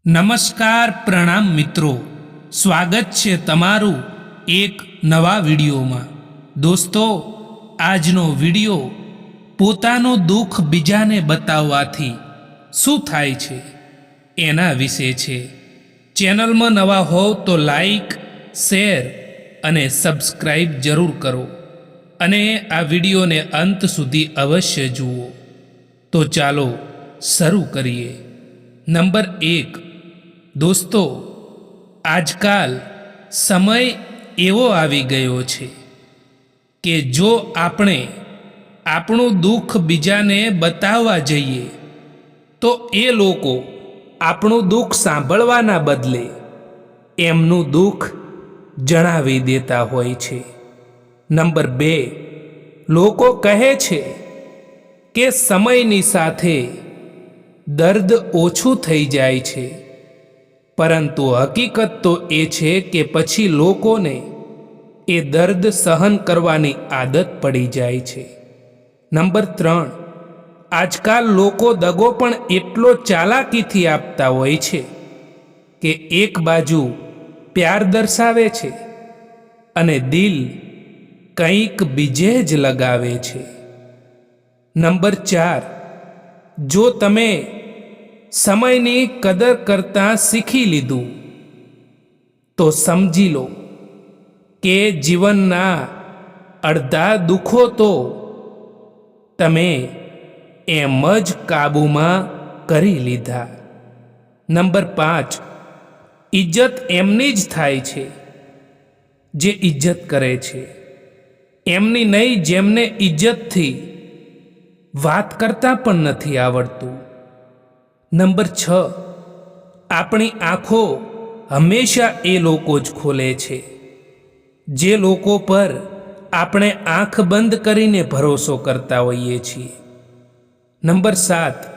નમસ્કાર પ્રણામ મિત્રો, સ્વાગત છે તમારું એક નવા વિડીયોમાં। દોસ્તો, આજનો વિડીયો પોતાનો દુઃખ બીજાને બતાવવાથી શું થાય છે એના વિશે છે। ચેનલમાં નવા હોવ તો લાઈક, શેર અને સબસ્ક્રાઈબ જરૂર કરો અને આ વિડીયોને અંત સુધી અવશ્ય જુઓ। તો ચાલો શરૂ કરીએ। નંબર 1, દોસ્તો, આજકાલ સમય એવો આવી ગયો છે કે જો આપણે આપણું દુઃખ બીજાને બતાવવા જઈએ તો એ લોકો આપણું દુઃખ સાંભળવાના બદલે એમનું દુઃખ જણાવી દેતા હોય છે। નંબર 2, લોકો કહે છે કે સમયની સાથે દર્દ ઓછું થઈ જાય છે, પરંતુ હકીકત તો એ છે કે પછી લોકોને એ દર્દ સહન કરવાની આદત પડી જાય છે। નંબર 3, આજકાલ લોકો દગો પણ એટલો ચાલાકીથી આપતા હોય છે કે એક બાજુ પ્યાર દર્શાવે છે અને દિલ કંઈક બીજે જ લગાવે છે। નંબર 4, જો તમે સમયની કદર કરતાં શીખી લીધું તો સમજી લો કે જીવનના અડધા દુઃખો તો તમે એમ જ કાબૂમાં કરી લીધા। નંબર 5, ઇજ્જત એમની જ થાય છે જે ઇજ્જત કરે છે, એમની નહીં જેમને ઇજ્જતથી વાત કરતા પણ નથી આવડતું। નંબર 6, આપણી આંખો હંમેશા એ લોકો જ ખોલે છે જે લોકો પર આપણે આંખ બંધ કરીને ભરોસો કરતા હોઈએ છીએ। નંબર 7,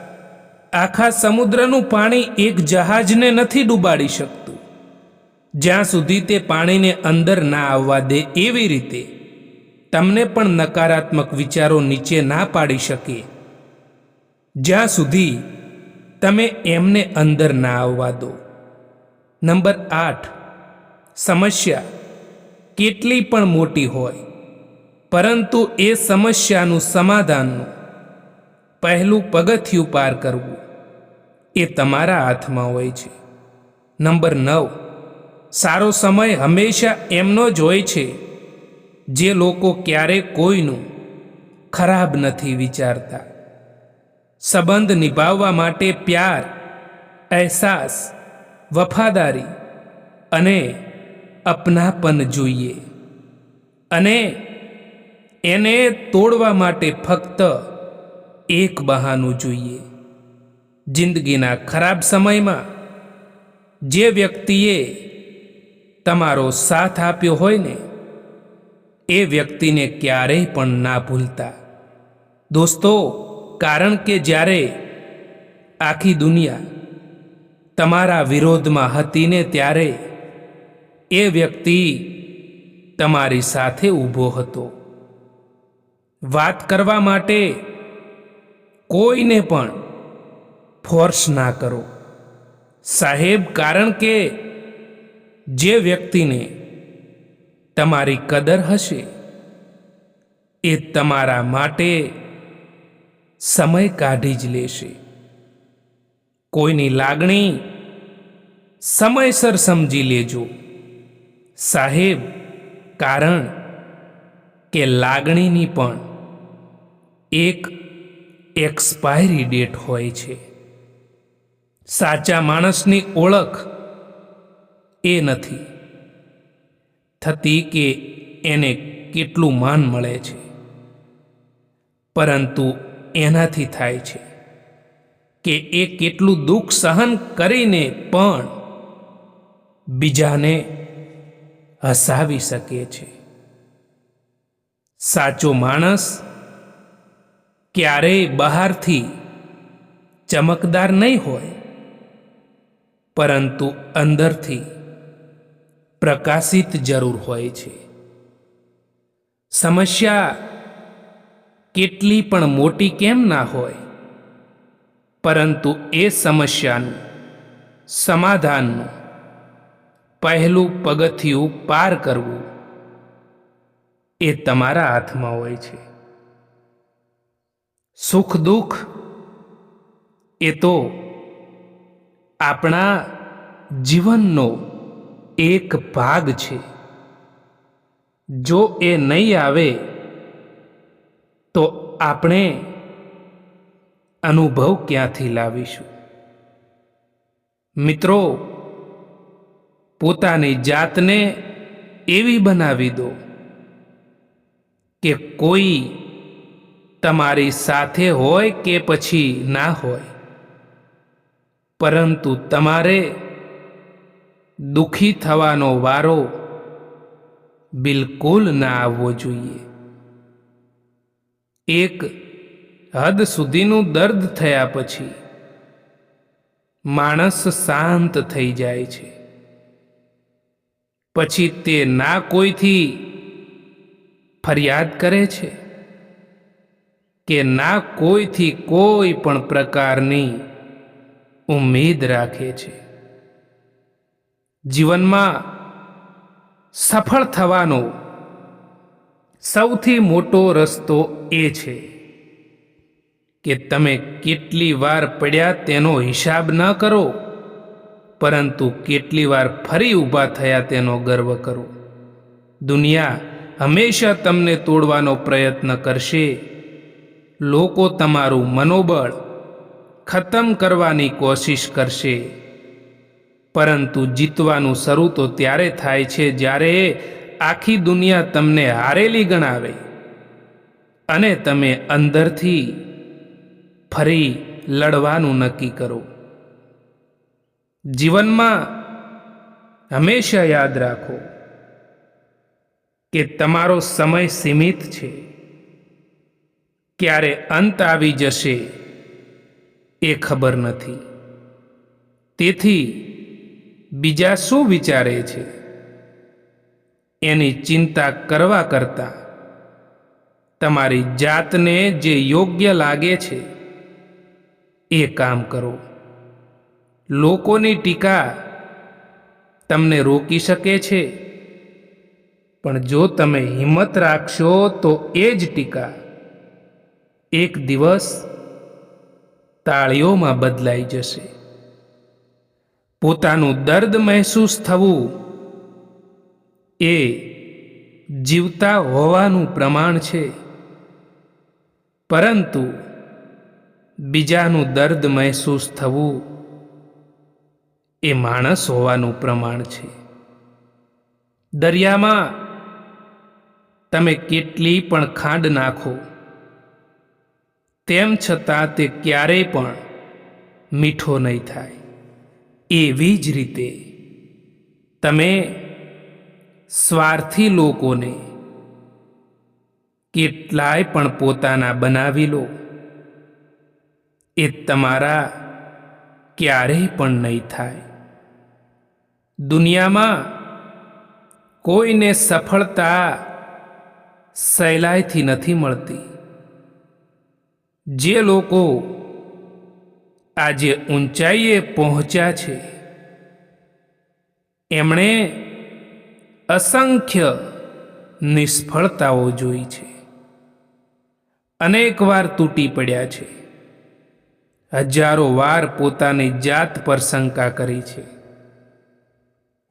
આખા સમુદ્રનું પાણી એક જહાજને નથી ડૂબાડી શકતું જ્યાં સુધી તે પાણીને અંદર ના આવવા દે, એવી રીતે તમને પણ નકારાત્મક વિચારો નીચે ના પાડી શકે જ્યાં સુધી તમે એમને અંદર ના આવવા દો। નંબર 8, સમસ્યા કેટલી પણ મોટી હોય પરંતુ એ સમસ્યાનું સમાધાનનું પહેલું પગથિયું પાર કરવું એ તમારા હાથમાં હોય છે। નંબર 9, સારો સમય હંમેશા એમનો જ હોય છે જે લોકો ક્યારેય કોઈનું ખરાબ નથી વિચારતા। સંબંધ નિભાવવા માટે પ્યાર, અહેસાસ, વફાદારી અને અપનાપન જોઈએ અને એને તોડવા માટે ફક્ત એક બહાનું જોઈએ। જિંદગીના ખરાબ સમયમાં જે વ્યક્તિએ તમારો સાથ આપ્યો હોય ને એ વ્યક્તિને ક્યારેય પણ ના ભૂલતા દોસ્તો, કારણ કે જ્યારે આખી દુનિયા તમારા વિરોધમાં હતી ને ત્યારે એ વ્યક્તિ તમારી સાથે ઊભો હતો। વાત કરવા માટે કોઈને પણ ફોર્સ ના કરો સાહેબ, કારણ કે જે વ્યક્તિને તમારી કદર હશે એ તમારા માટે સમય કાઢી જ લેશે। કોઈની લાગણી સમયસર સમજી લેજો સાહેબ, કારણ કે લાગણીની પણ એક એક્સપાયરી ડેટ હોય છે। સાચા માણસની ઓળખ એ નથી થતી કે એને કેટલું માન મળે છે, પરંતુ એનાથી થાય છે કે એ કેટલું દુઃખ સહન કરીને પણ બીજાને હસાવી શકે છે। સાચો માણસ ક્યારેય બહારથી ચમકદાર નહીં હોય પરંતુ અંદરથી પ્રકાશિત જરૂર હોય છે। સમસ્યા કેટલી પણ મોટી કેમ ના હોય પરંતુ એ સમસ્યાનું સમાધાનનું પહેલું પગથિયું પાર કરવું એ તમારા હાથમાં હોય છે. સુખ દુઃખ એ તો આપણા જીવનનો એક ભાગ છે. જો એ નહીં આવે તો આપણે અનુભવ ક્યાંથી લાવીશું? મિત્રો, પોતાની જાતને એવી બનાવી દો કે કોઈ તમારી સાથે હોય કે પછી ના હોય, પરંતુ તમારે દુઃખી થવાનો વારો બિલકુલ ના આવવો જોઈએ. એક હદ સુધીનું દર્દ થયા પછી માણસ શાંત થઈ જાય છે. પછી તે ના કોઈથી ફરિયાદ કરે છે કે ના કોઈથી કોઈ પણ પ્રકારની ઉમ્મીદ રાખે છે. જીવનમાં સફળ થવાનો સૌથી મોટો રસ્તો એ છે કે તમે કેટલી વાર પડ્યા તેનો હિસાબ ન કરો, પરંતુ કેટલી વાર ફરી ઊભા થયા તેનો ગર્વ કરો. દુનિયા હંમેશા તમને તોડવાનો પ્રયત્ન કરશે. લોકો તમારું મનોબળ ખતમ કરવાની કોશિશ કરશે, પરંતુ જીતવાનું શરૂ તો ત્યારે થાય છે જ્યારે આખી દુનિયા તમને હારેલી ગણાવે અને તમે અંદરથી ફરી લડવાનું નક્કી કરો. જીવનમાં હંમેશા યાદ રાખો કે તમારો સમય સીમિત છે. ક્યારે અંત આવી જશે એ ખબર નથી. તેથી બીજા શું વિચારે છે એની ચિંતા કરવા કરતાં તમારી જાતને જે યોગ્ય લાગે છે એ કામ કરો. લોકોની ટીકા તમને રોકી શકે છે, પણ જો તમે હિંમત રાખશો તો એ જ ટીકા એક દિવસ તાળીઓમાં બદલાઈ જશે. પોતાનું દર્દ મહેસૂસ થવું એ જીવતા હોવાનું પ્રમાણ છે, પરંતુ બીજાનું દર્દ મહેસૂસ થવું એ માણસ હોવાનું પ્રમાણ છે. દરિયામાં તમે કેટલી પણ ખાંડ નાખો, તેમ છતાં તે ક્યારેય પણ મીઠો નહીં થાય. એવી જ રીતે તમે સ્વાર્થી લોકોને કેટલાય પણ પોતાના બનાવી લો, એ તમારા ક્યારેય પણ નહીં થાય. દુનિયામાં કોઈને સફળતા સહેલાઈથી નથી મળતી. જે લોકો આજે ઊંચાઈએ પહોંચ્યા છે એમણે અસંખ્ય નિષ્ફળતાઓ જોઈ છે, અનેક વાર તૂટી પડ્યા છે, હજારો વાર પોતાની જાત પર શંકા કરી છે,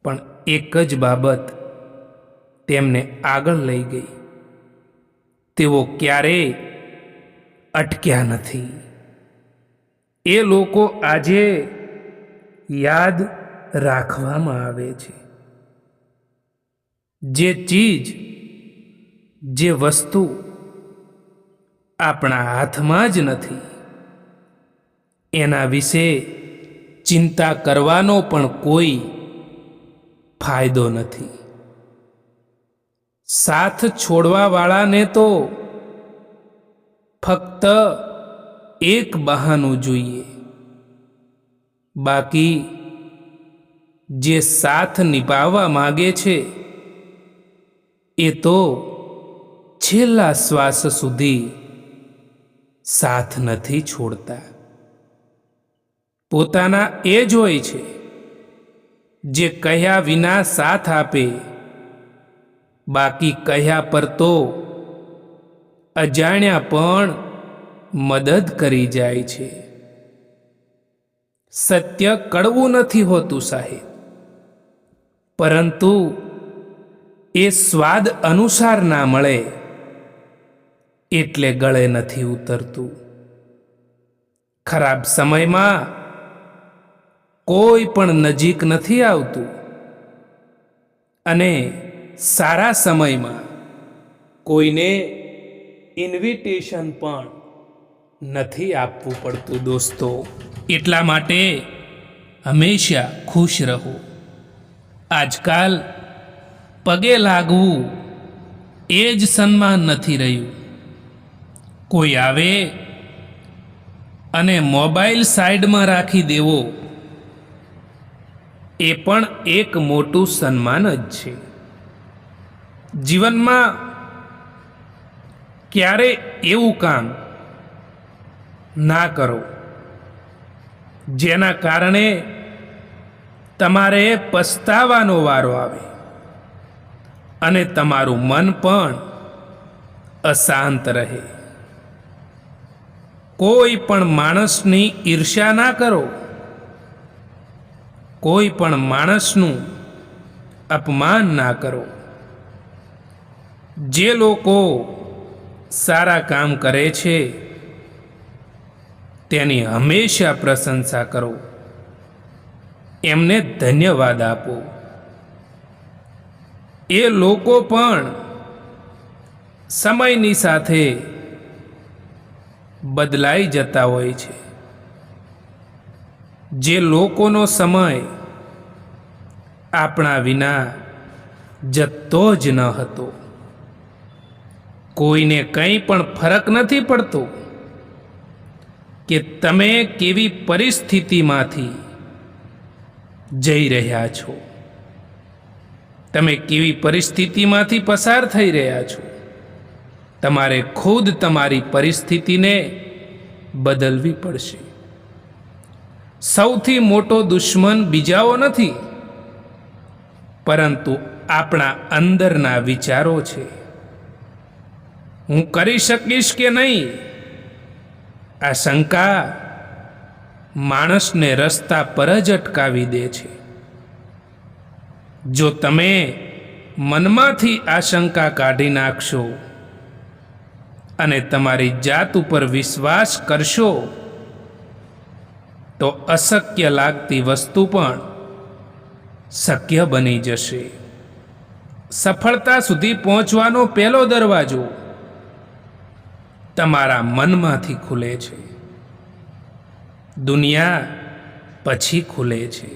પણ એક જ બાબત તેમને આગળ લઈ ગઈ. તેઓ ક્યારેય અટક્યા નથી. એ લોકો આજે યાદ રાખવામાં આવે છે. જે ચીજ, જે વસ્તુ આપણા હાથમાં જ નથી એના વિશે ચિંતા કરવાનો પણ કોઈ ફાયદો નથી. સાથ છોડવાવાળાને તો ફક્ત એક બહાનું જોઈએ, બાકી જે સાથ નિભાવવા માંગે છે એ તો છેલ્લા શ્વાસ સુધી સાથ નથી છોડતા. પોતાના એ જ હોય છે જે કહ્યા વિના સાથ આપે, બાકી કહ્યા પર તો અજાણ્યા પણ મદદ કરી જાય છે. સત્ય કડવું નથી હોતું સાહેબ, પરંતુ એ સ્વાદ અનુસાર ના મળે એટલે ગળે નથી ઉતરતું. ખરાબ સમયમાં કોઈ પણ નજીક નથી આવતું અને સારા સમયમાં કોઈને ઇન્વિટેશન પણ નથી આપવું પડતું. દોસ્તો, એટલા માટે હંમેશા ખુશ રહો. આજકાલ પગે લાગવું એ જ સન્માન નથી રહ્યું. કોઈ આવે અને મોબાઈલ સાઈડમાં રાખી દેવો એ પણ એક મોટું સન્માન જ છે. જીવનમાં ક્યારે એવું કામ ના કરો જેના કારણે તમારે પસ્તાવાનો વારો આવે અને તમારું મન પણ અશાંત રહે. કોઈ પણ માણસની ઈર્ષ્યા ના કરો. કોઈ પણ માણસનું અપમાન ના કરો. જે લોકો સારા કામ કરે છે તેની હંમેશા પ્રશંસા કરો, એમને ધન્યવાદ આપો. એ લોકો પણ સમયની સાથે બદલાઈ જતા હોય છે. જે લોકોનો સમય આપણા વિના જતો જ ન હતો, કોઈને કંઈ પણ ફરક નથી પડતો કે તમે કેવી પરિસ્થિતિમાંથી જઈ રહ્યા છો, તમે કેવી પરિસ્થિતિમાંથી પસાર થઈ રહ્યા છો. તમારે ખુદ તમારી પરિસ્થિતિને બદલવી પડશે. સૌથી મોટો દુશ્મન બીજાઓ નથી, પરંતુ આપણા અંદરના વિચારો છે. હું કરી શકીશ કે નહીં, આ શંકા માણસને રસ્તા પર જ અટકાવી દે છે. જો તમે મનમાંથી આ શંકા કાઢી નાખશો અને તમારી જાત ઉપર વિશ્વાસ કરશો તો અશક્ય લાગતી વસ્તુ પણ શક્ય બની જશે. સફળતા સુધી પહોંચવાનો પહેલો દરવાજો તમારા મનમાંથી ખુલે છે. દુનિયા પછી ખુલે છે.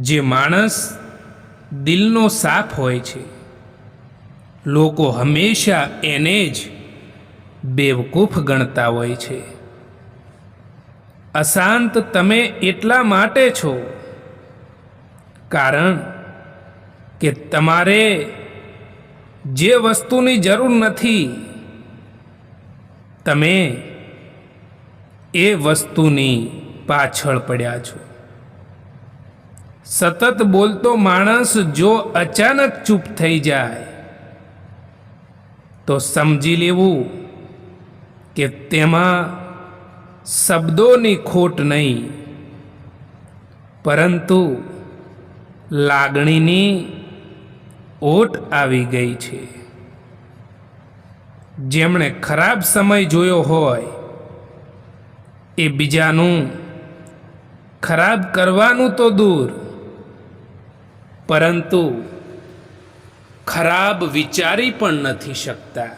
જે માણસ દિલનો સાફ હોય છે, લોકો હંમેશા એને જ બેવકૂફ ગણતા હોય છે. અશાંત તમે એટલા માટે છો કારણ કે તમારે જે વસ્તુની જરૂર નથી તમે એ વસ્તુની પાછળ પડ્યા છો. સતત બોલતો માણસ જો અચાનક ચૂપ થઈ જાય તો સમજી લેવું કે તેમાં શબ્દોની ખોટ નહીં, પરંતુ લાગણીની ઓટ આવી ગઈ છે. જેમણે ખરાબ સમય જોયો હોય એ બીજાનું ખરાબ કરવાનું તો દૂર, પરંતુ ખરાબ વિચારી પણ નથી શકતા.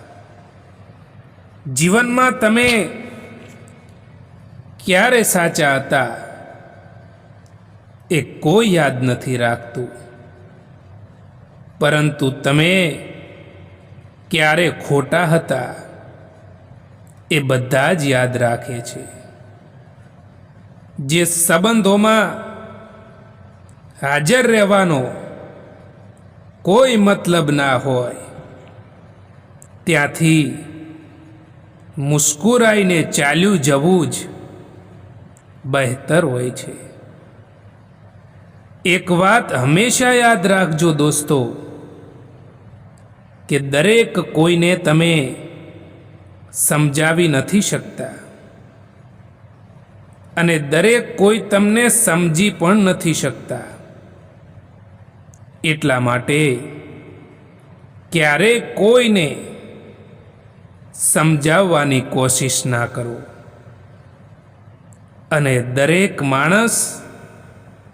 જીવનમાં તમે ક્યારે સાચા હતા એ કોઈ યાદ નથી રાખતું, પરંતુ તમે ક્યારે ખોટા હતા એ બધા જ યાદ રાખે છે. જે સંબંધોમાં હાજર રહેવાનો કોઈ મતલબ ના હોય ત્યાંથી મુસ્કુરાઈને ચાલ્યું જવું જ બહેતર હોય છે. એક વાત હંમેશા યાદ રાખજો દોસ્તો, કે દરેક કોઈને તમે સમજાવી નથી શકતા અને દરેક કોઈ તમને સમજી પણ નથી શકતા. એટલા માટે ક્યારેય કોઈને સમજાવવાની કોશિશ ના કરો અને દરેક માણસ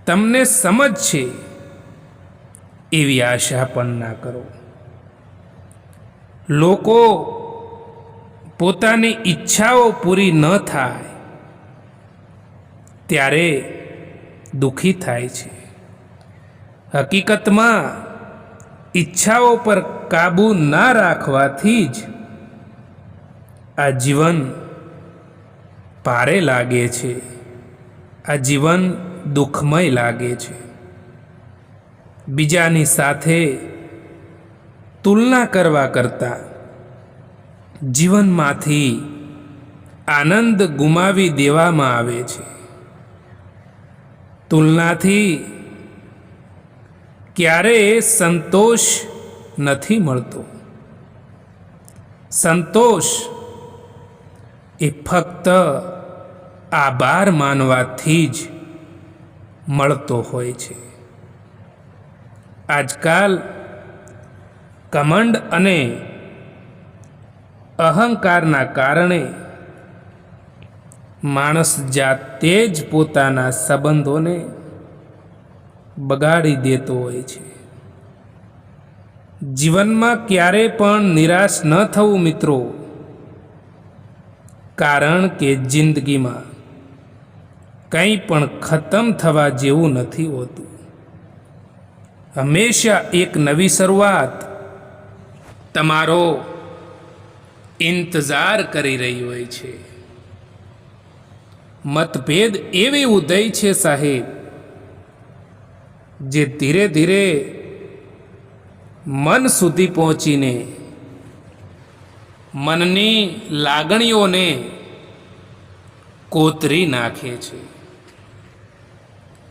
તમને સમજશે એવી આશા પણ ના કરો. લોકો પોતાની ઈચ્છાઓ પૂરી ન થાય ત્યારે દુઃખી થાય છે. હકીકતમાં ઈચ્છાઓ પર કાબૂ ના રાખવાથી જ આ જીવન ભારે લાગે છે, આ જીવન દુઃખમય લાગે છે. બીજાની સાથે તુલના કરવા કરતાં જીવનમાંથી આનંદ ગુમાવી દેવામાં આવે છે. તુલનાથી ક્યારેય સંતોષ નથી મળતો. સંતોષ એ ફક્ત આભાર માનવાથી જ મળતો હોય છે. આજકાલ કમંડ અને અહંકારના કારણે માણસ જાતે જ પોતાના સંબંધોને બગાડી દેતો હોય છે. જીવનમાં ક્યારેય પણ નિરાશ ન થવું મિત્રો, કારણ કે જિંદગીમાં કંઈ પણ ખતમ થવા જેવું નથી હોતું. હંમેશા એક નવી શરૂઆત તમારો ઇંતજાર કરી રહી હોય છે. મતભેદ એવી ઉદય છે સાહેબ, જે ધીરે ધીરે મન સુધી પહોંચીને મનની લાગણીઓને કોતરી નાખે છે.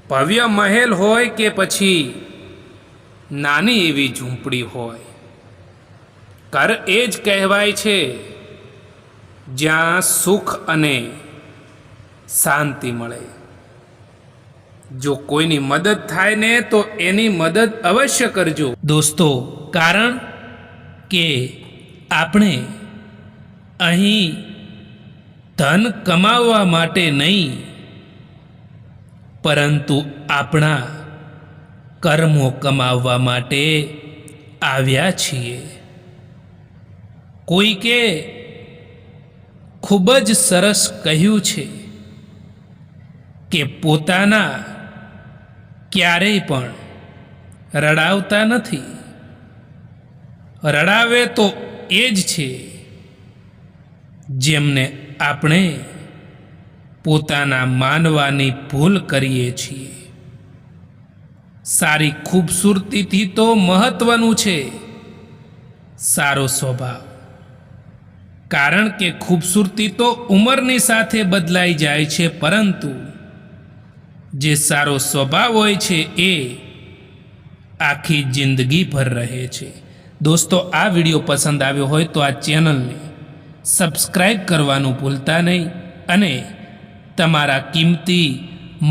ભવ્ય મહેલ હોય કે પછી નાની એવી ઝૂંપડી હોય, ઘર એ જ કહેવાય છે જ્યાં સુખ અને શાંતિ મળે. જો કોઈની મદદ થાય ને તો એની મદદ અવશ્ય કરજો દોસ્તો, કારણ કે આપણે અહીં ધન કમાવવા માટે નહીં, પરંતુ આપણા કર્મો કમાવવા માટે આવ્યા છીએ. કોઈકે ખૂબ જ સરસ કહ્યું છે કે પોતાના ક્યારેય પણ રડાવતા નથી, રડાવે તો એ જ છે જેમને આપણે પોતાના માનવાની ભૂલ કરીએ છીએ. સારી ખૂબસૂરતીથી તો મહત્વનું છે સારો સ્વભાવ, કારણ કે ખૂબસૂરતી તો ઉંમરની સાથે બદલાઈ જાય છે, પરંતુ જે સારો સ્વભાવ હોય છે એ આખી જિંદગી ભર રહે છે. દોસ્તો, આ વિડીયો પસંદ આવ્યો હોય તો આ ચેનલને સબસ્ક્રાઈબ કરવાનું ભૂલતા નહીં અને તમારા કિંમતી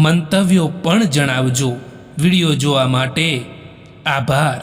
મંતવ્યો પણ જણાવજો. વિડીયો જોવા માટે આભાર.